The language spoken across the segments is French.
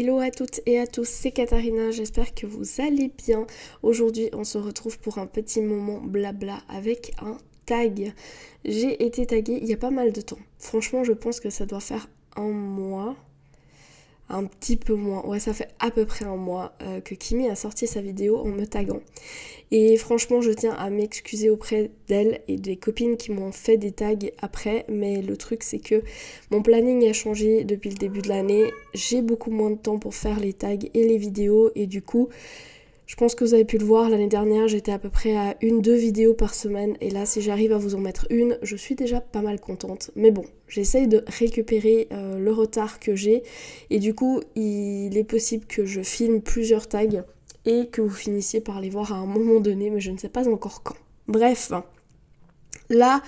Hello à toutes et à tous, c'est Katharina, j'espère que vous allez bien. Aujourd'hui, on se retrouve pour un petit moment blabla avec un tag. J'ai été taguée il y a pas mal de temps. Franchement, je pense que ça doit faire un mois. Un petit peu moins, ouais ça fait à peu près un mois que Kimi a sorti sa vidéo en me taguant. Et franchement je tiens à m'excuser auprès d'elle et des copines qui m'ont fait des tags après, mais le truc c'est que mon planning a changé depuis le début de l'année, j'ai beaucoup moins de temps pour faire les tags et les vidéos et du coup je pense que vous avez pu le voir, l'année dernière j'étais à peu près à 1-2 vidéos par semaine et là si j'arrive à vous en mettre une, je suis déjà pas mal contente. Mais bon, j'essaye de récupérer le retard que j'ai et du coup il est possible que je filme plusieurs tags et que vous finissiez par les voir à un moment donné, mais je ne sais pas encore quand. Bref, là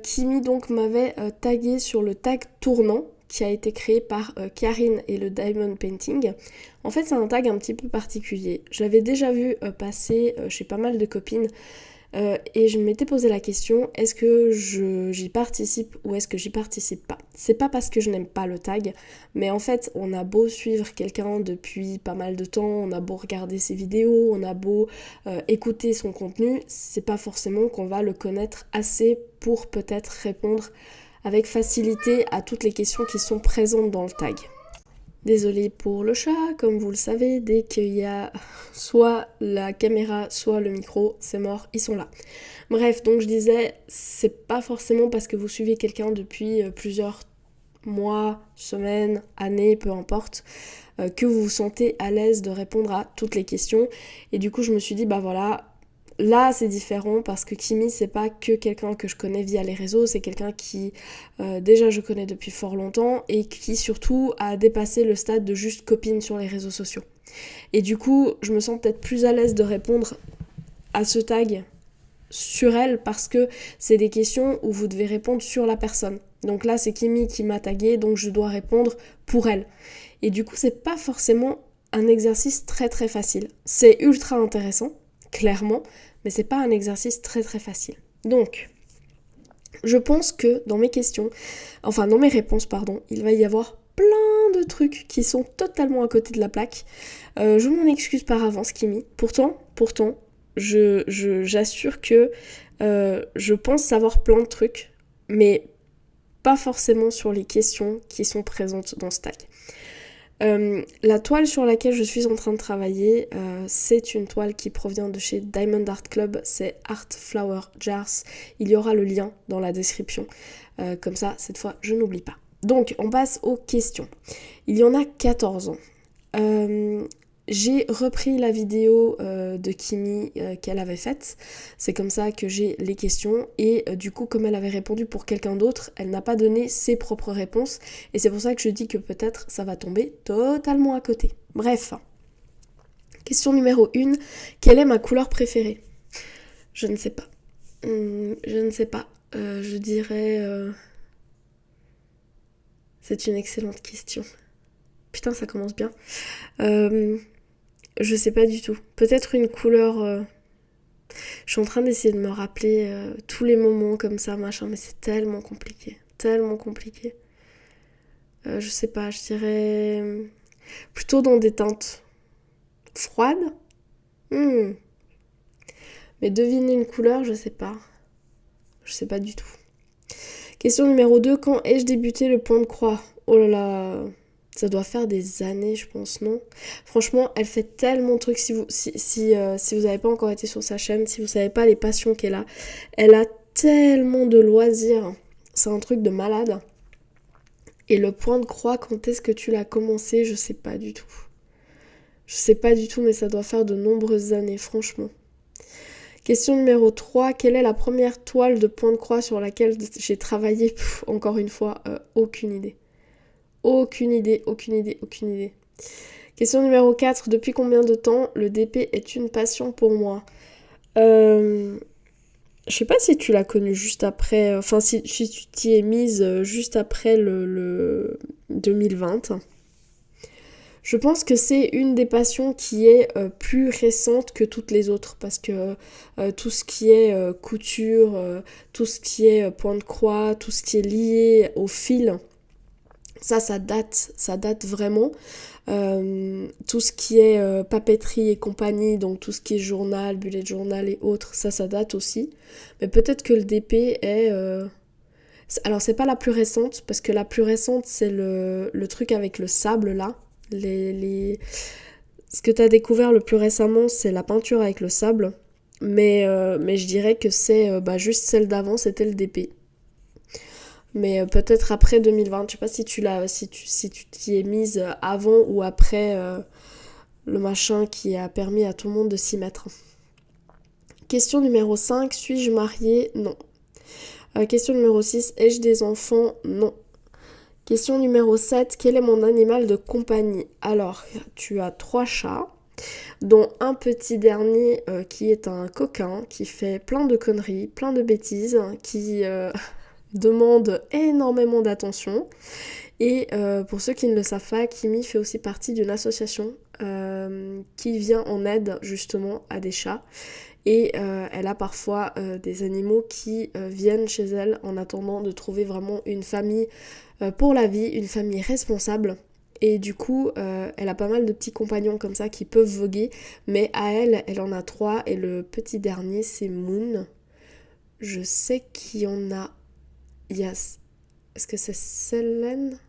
Kimi donc m'avait tagué sur le tag tournant qui a été créé par Karine et le Diamond Painting. En fait, c'est un tag un petit peu particulier. J'avais déjà vu passer chez pas mal de copines et je m'étais posé la question, est-ce que j'y participe ou est-ce que j'y participe pas? C'est pas parce que je n'aime pas le tag, mais en fait, on a beau suivre quelqu'un depuis pas mal de temps, on a beau regarder ses vidéos, on a beau écouter son contenu, c'est pas forcément qu'on va le connaître assez pour peut-être répondre avec facilité à toutes les questions qui sont présentes dans le tag. Désolée pour le chat, comme vous le savez, dès qu'il y a soit la caméra, soit le micro, c'est mort, ils sont là. Bref, donc je disais, c'est pas forcément parce que vous suivez quelqu'un depuis plusieurs mois, semaines, années, peu importe, que vous vous sentez à l'aise de répondre à toutes les questions. Et du coup, je me suis dit, bah voilà, là c'est différent parce que Kimi c'est pas que quelqu'un que je connais via les réseaux, c'est quelqu'un qui déjà je connais depuis fort longtemps et qui surtout a dépassé le stade de juste copine sur les réseaux sociaux. Et du coup je me sens peut-être plus à l'aise de répondre à ce tag sur elle parce que c'est des questions où vous devez répondre sur la personne. Donc là c'est Kimi qui m'a tagué, donc je dois répondre pour elle. Et du coup c'est pas forcément un exercice très très facile. C'est ultra intéressant, clairement, mais c'est pas un exercice très très facile. Donc, je pense que dans mes questions, enfin dans mes réponses, pardon, il va y avoir plein de trucs qui sont totalement à côté de la plaque. Je m'en excuse par avance, Kimi. Pourtant, j'assure que je pense savoir plein de trucs, mais pas forcément sur les questions qui sont présentes dans ce tag. La toile sur laquelle je suis en train de travailler, c'est une toile qui provient de chez Diamond Art Club, c'est Art Flower Jars. Il y aura le lien dans la description, comme ça cette fois je n'oublie pas. Donc on passe aux questions. Il y en a 14 ans. J'ai repris la vidéo de Kimi qu'elle avait faite, c'est comme ça que j'ai les questions et du coup comme elle avait répondu pour quelqu'un d'autre, elle n'a pas donné ses propres réponses et c'est pour ça que je dis que peut-être ça va tomber totalement à côté. Bref, question numéro 1, quelle est ma couleur préférée? Je ne sais pas. Je ne sais pas. Je dirais... C'est une excellente question. Putain, ça commence bien. Je sais pas du tout. Peut-être une couleur... Je suis en train d'essayer de me rappeler tous les moments comme ça, machin, mais c'est tellement compliqué. Tellement compliqué. Je sais pas, je dirais... Plutôt dans des teintes froides. Mais deviner une couleur, je sais pas. Je sais pas du tout. Question numéro 2, quand ai-je débuté le point de croix? Oh là là... Ça doit faire des années, je pense, non? Franchement, elle fait tellement de trucs. Si vous n'avez pas encore été sur sa chaîne, si vous savez pas les passions qu'elle a, elle a tellement de loisirs. C'est un truc de malade. Et le point de croix, quand est-ce que tu l'as commencé? Je sais pas du tout. Je sais pas du tout, mais ça doit faire de nombreuses années, franchement. Question numéro 3, quelle est la première toile de point de croix sur laquelle j'ai travaillé? Encore une fois, aucune idée. Aucune idée. Question numéro 4. Depuis combien de temps le DP est une passion pour moi? Je sais pas si tu l'as connu juste après... Enfin, si tu t'y es mise juste après le 2020. Je pense que c'est une des passions qui est plus récente que toutes les autres. Parce que tout ce qui est couture, tout ce qui est point de croix, tout ce qui est lié au fil... Ça date vraiment. Tout ce qui est papeterie et compagnie, donc tout ce qui est journal, bullet journal et autres, ça date aussi. Mais peut-être que le DP est... Alors c'est pas la plus récente, parce que la plus récente c'est le truc avec le sable là. Ce que t'as découvert le plus récemment c'est la peinture avec le sable. Mais je dirais que c'est juste celle d'avant, c'était le DP. Mais peut-être après 2020, je sais pas si tu t'y es mise avant ou après le machin qui a permis à tout le monde de s'y mettre. Question numéro 5, suis-je mariée? Non. Question numéro 6, ai-je des enfants? Non. Question numéro 7, quel est mon animal de compagnie? Alors, tu as 3 chats, dont un petit dernier qui est un coquin, qui fait plein de conneries, plein de bêtises, qui demande énormément d'attention. Et pour ceux qui ne le savent pas, Kimi fait aussi partie d'une association qui vient en aide justement à des chats. Et elle a parfois des animaux qui viennent chez elle en attendant de trouver vraiment une famille pour la vie, une famille responsable. Et du coup, elle a pas mal de petits compagnons comme ça qui peuvent voguer. Mais à elle en a 3. Et le petit dernier, c'est Moon. Je sais qu'il y en a... Est-ce que c'est Selene?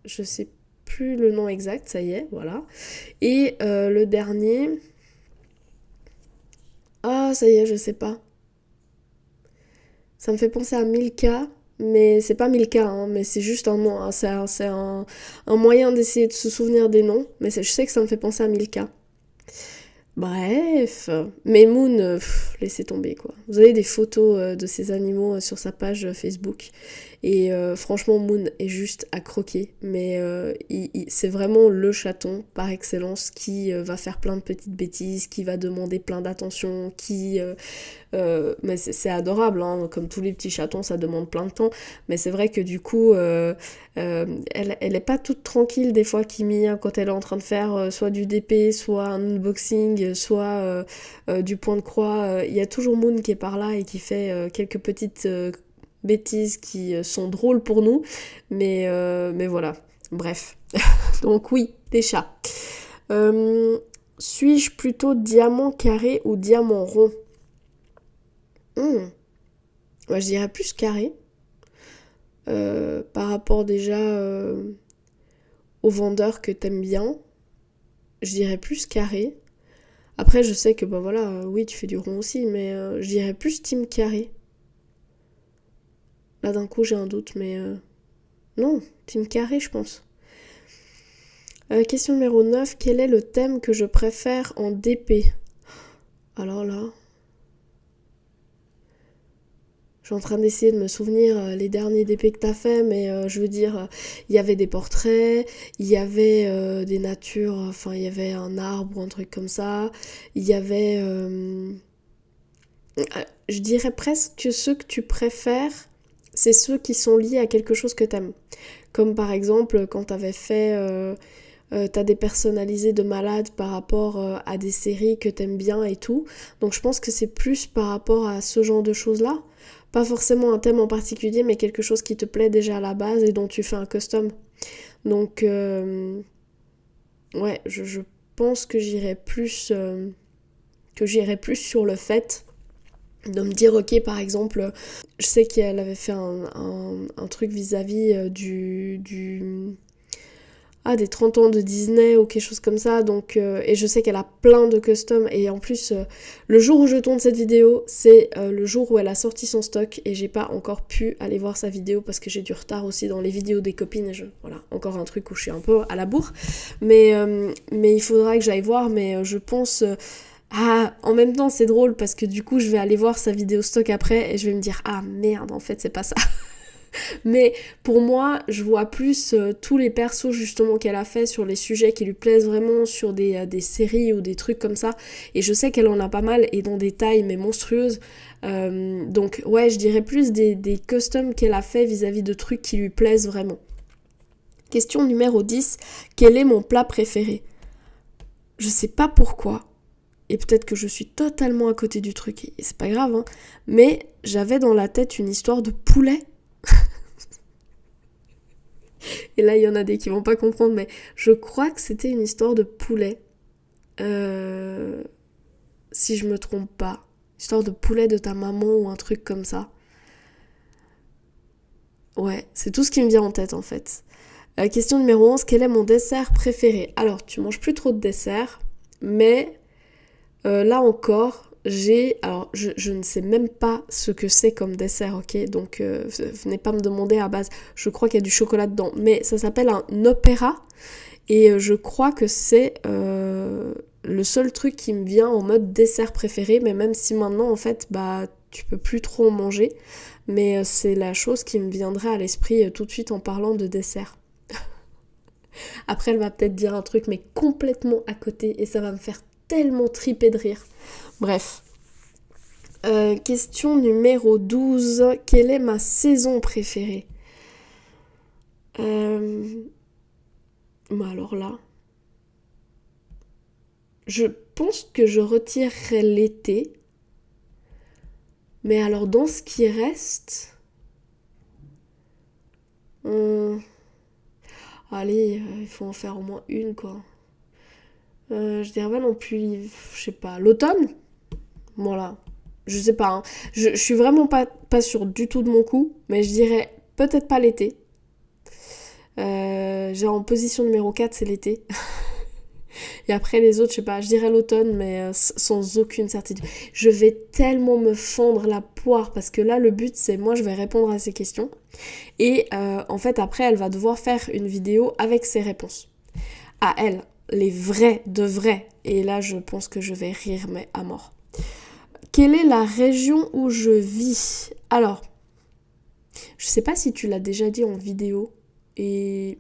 Je sais plus le nom exact, ça y est, voilà. Et le dernier... Ah, ça y est, je sais pas. Ça me fait penser à Milka, mais c'est pas Milka, hein, mais c'est juste un nom. Hein, c'est un moyen d'essayer de se souvenir des noms, mais je sais que ça me fait penser à Milka. Bref, mais Moon, laissez tomber quoi. Vous avez des photos de ces animaux sur sa page Facebook et franchement Moon est juste à croquer. Mais c'est vraiment le chaton par excellence qui va faire plein de petites bêtises, qui va demander plein d'attention, mais c'est adorable, hein, comme tous les petits chatons, ça demande plein de temps. Mais c'est vrai que du coup, elle est pas toute tranquille des fois, Kimi, hein, quand elle est en train de faire soit du DP, soit un unboxing, soit du point de croix. Il y a toujours Moon qui est par là et qui fait quelques petites bêtises qui sont drôles pour nous. Mais voilà, bref. Donc oui, des chats. Suis-je plutôt diamant carré ou diamant rond? Moi, je dirais plus carré. Par rapport déjà aux vendeurs que t'aimes bien, je dirais plus carré. Après, je sais que, bah voilà, oui, tu fais du rond aussi, mais je dirais plus team carré. Là, d'un coup, j'ai un doute, mais non, team carré, je pense. Question numéro 9, quel est le thème que je préfère en DP? Alors là... Je suis en train d'essayer de me souvenir les derniers DP que t'as fait, mais je veux dire, il y avait des portraits, il y avait des natures, enfin il y avait un arbre ou un truc comme ça, il y avait... je dirais presque que ceux que tu préfères, c'est ceux qui sont liés à quelque chose que t'aimes. Comme par exemple quand t'avais fait... t'as des personnalisés de malades par rapport à des séries que t'aimes bien et tout. Donc je pense que c'est plus par rapport à ce genre de choses-là. Pas forcément un thème en particulier, mais quelque chose qui te plaît déjà à la base et dont tu fais un custom. Donc, ouais, je pense que j'irais plus sur le fait de me dire, ok, par exemple, je sais qu'elle avait fait un truc vis-à-vis des 30 ans de Disney ou quelque chose comme ça, donc et je sais qu'elle a plein de customs, et en plus le jour où je tourne cette vidéo, c'est le jour où elle a sorti son stock, et j'ai pas encore pu aller voir sa vidéo parce que j'ai du retard aussi dans les vidéos des copines, et voilà, encore un truc où je suis un peu à la bourre, mais il faudra que j'aille voir, mais je pense... en même temps c'est drôle parce que du coup je vais aller voir sa vidéo stock après et je vais me dire ah merde en fait c'est pas ça. Mais pour moi, je vois plus tous les persos justement qu'elle a fait sur les sujets qui lui plaisent vraiment, sur des séries ou des trucs comme ça. Et je sais qu'elle en a pas mal et dans des tailles mais monstrueuses. Donc ouais, je dirais plus des customs qu'elle a fait vis-à-vis de trucs qui lui plaisent vraiment. Question numéro 10. Quel est mon plat préféré? Je sais pas pourquoi. Et peut-être que je suis totalement à côté du truc, et c'est pas grave, hein. Mais j'avais dans la tête une histoire de poulet. Et là, il y en a des qui vont pas comprendre, mais je crois que c'était une histoire de poulet. Si je me trompe pas. Histoire de poulet de ta maman ou un truc comme ça. Ouais, c'est tout ce qui me vient en tête en fait. Question numéro 11, quel est mon dessert préféré? Alors, tu manges plus trop de dessert, mais là encore, Alors, je ne sais même pas ce que c'est comme dessert, ok? Donc, venez pas me demander à base. Je crois qu'il y a du chocolat dedans, mais ça s'appelle un opéra. Et je crois que c'est le seul truc qui me vient en mode dessert préféré, mais même si maintenant, en fait, bah, tu peux plus trop en manger. Mais c'est la chose qui me viendrait à l'esprit tout de suite en parlant de dessert. Après, elle va peut-être dire un truc, mais complètement à côté, et ça va me faire tellement triper de rire. Bref. Question numéro 12. Quelle est ma saison préférée? Bah alors là, je pense que je retirerai l'été. Mais alors dans ce qui reste... Allez, il faut en faire au moins une quoi. Je dirais pas non plus, je sais pas, l'automne. Voilà. Je sais pas, hein. Je suis vraiment pas sûre du tout de mon coup, mais je dirais peut-être pas l'été. Genre en position numéro 4, c'est l'été. Et après les autres, je sais pas, je dirais l'automne, mais sans aucune certitude. Je vais tellement me fendre la poire, parce que là, le but, c'est moi, je vais répondre à ces questions. Et en fait, après, elle va devoir faire une vidéo avec ses réponses. À elle, les vrais de vrais. Et là, je pense que je vais rire, mais à mort. Quelle est la région où je vis? Alors, je sais pas si tu l'as déjà dit en vidéo. Et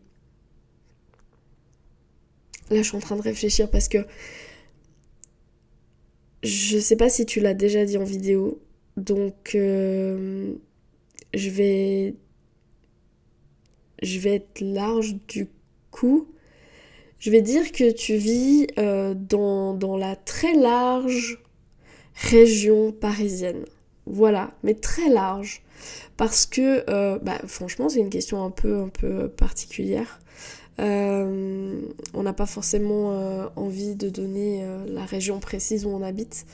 là, je suis en train de réfléchir parce que je sais pas si tu l'as déjà dit en vidéo. Donc, je vais être large du coup. Je vais dire que tu vis dans la très large région parisienne. Voilà, mais très large. Parce que, franchement, c'est une question un peu particulière. On n'a pas forcément envie de donner la région précise où on habite.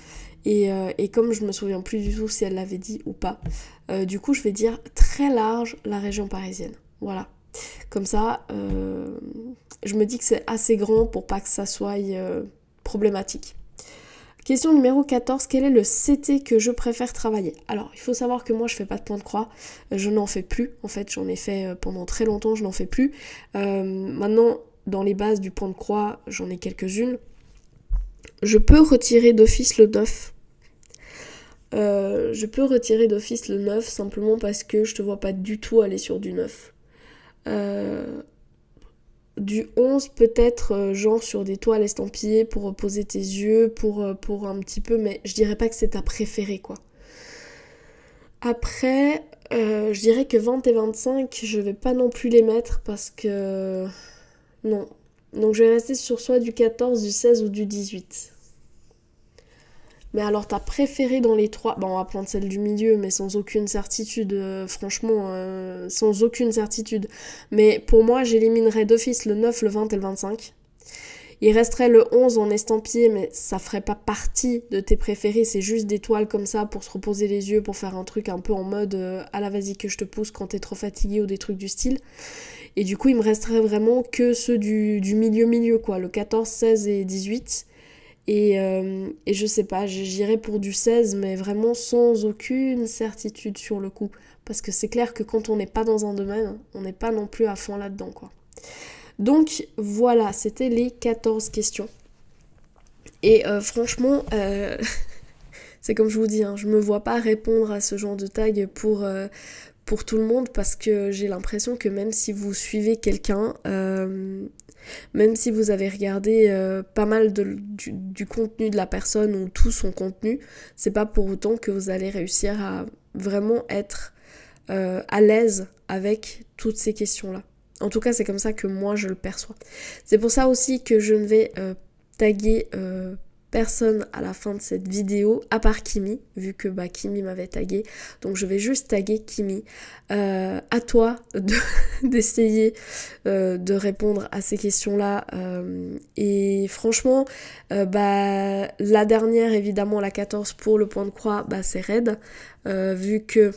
Et comme je me souviens plus du tout si elle l'avait dit ou pas, du coup je vais dire très large la région parisienne. Voilà. Comme ça, je me dis que c'est assez grand pour pas que ça soit problématique. Question numéro 14, quel est le CT que je préfère travailler? Alors, il faut savoir que moi, je fais pas de point de croix. Je n'en fais plus. En fait, j'en ai fait pendant très longtemps, je n'en fais plus. Maintenant, dans les bases du point de croix, j'en ai quelques-unes. Je peux retirer d'office le 9. Le 9 simplement parce que je te vois pas du tout aller sur du 9. Du 11 peut-être genre sur des toiles estampillées pour reposer tes yeux, pour un petit peu, mais je dirais pas que c'est ta préférée quoi. Après, je dirais que 20 et 25, je vais pas non plus les mettre parce que... Non. Donc je vais rester sur soit du 14, du 16 ou du 18. Mais alors ta préférée dans les trois, on va prendre celle du milieu, mais sans aucune certitude, franchement, sans aucune certitude. Mais pour moi, j'éliminerais d'office le 9, le 20 et le 25. Il resterait le 11 en estampillé, mais ça ferait pas partie de tes préférés, c'est juste des toiles comme ça pour se reposer les yeux, pour faire un truc un peu en mode à la vas-y que je te pousse quand t'es trop fatigué ou des trucs du style. Et du coup, il me resterait vraiment que ceux du milieu quoi, le 14, 16 et 18. Et je sais pas, j'irais pour du 16, mais vraiment sans aucune certitude sur le coup. Parce que c'est clair que quand on n'est pas dans un domaine, on n'est pas non plus à fond là-dedans, quoi. Donc voilà, c'était les 14 questions. Et franchement, c'est comme je vous dis, hein, je me vois pas répondre à ce genre de tag pour tout le monde parce que j'ai l'impression que même si vous suivez quelqu'un... même si vous avez regardé pas mal du contenu de la personne ou tout son contenu, c'est pas pour autant que vous allez réussir à vraiment être à l'aise avec toutes ces questions-là. En tout cas, c'est comme ça que moi je le perçois. C'est pour ça aussi que je ne vais taguer personne à la fin de cette vidéo, à part Kimi, vu que Kimi m'avait tagué. Donc je vais juste taguer Kimi. À toi d'essayer de répondre à ces questions-là. Et franchement, la dernière, évidemment, la 14 pour le point de croix, c'est raide. Vu que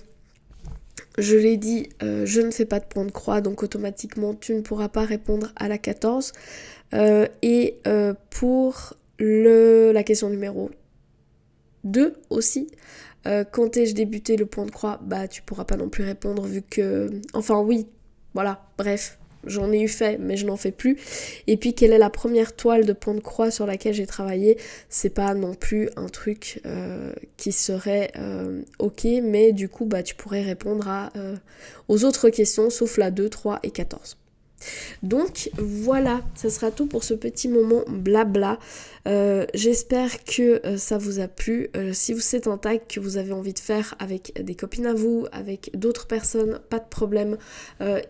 je l'ai dit, je ne fais pas de point de croix, donc automatiquement tu ne pourras pas répondre à la 14. Pour la question numéro 2 aussi, quand ai-je débuté le point de croix, tu pourras pas non plus répondre vu que... Enfin oui, voilà, bref, j'en ai eu fait, mais je n'en fais plus. Et puis quelle est la première toile de point de croix sur laquelle j'ai travaillé, c'est pas non plus un truc qui serait ok, mais du coup tu pourrais répondre aux autres questions sauf la 2, 3 et 14. Donc voilà, ça sera tout pour ce petit moment blabla. J'espère que ça vous a plu. Si c'est un tag que vous avez envie de faire avec des copines à vous, avec d'autres personnes, pas de problème.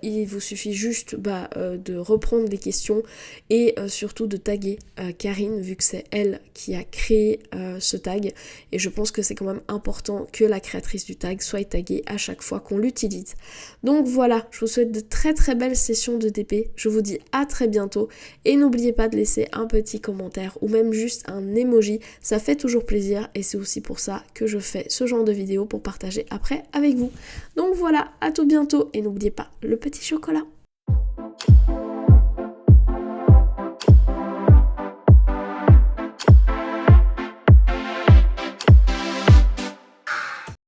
Il vous suffit juste de reprendre des questions et surtout de taguer Karine, vu que c'est elle qui a créé ce tag. Et je pense que c'est quand même important que la créatrice du tag soit taguée à chaque fois qu'on l'utilise. Donc voilà, je vous souhaite de très très belles sessions de DP. Je vous dis à très bientôt et n'oubliez pas de laisser un petit commentaire ou même juste un emoji, ça fait toujours plaisir et c'est aussi pour ça que je fais ce genre de vidéo pour partager après avec vous. Donc voilà, à tout bientôt et n'oubliez pas le petit chocolat.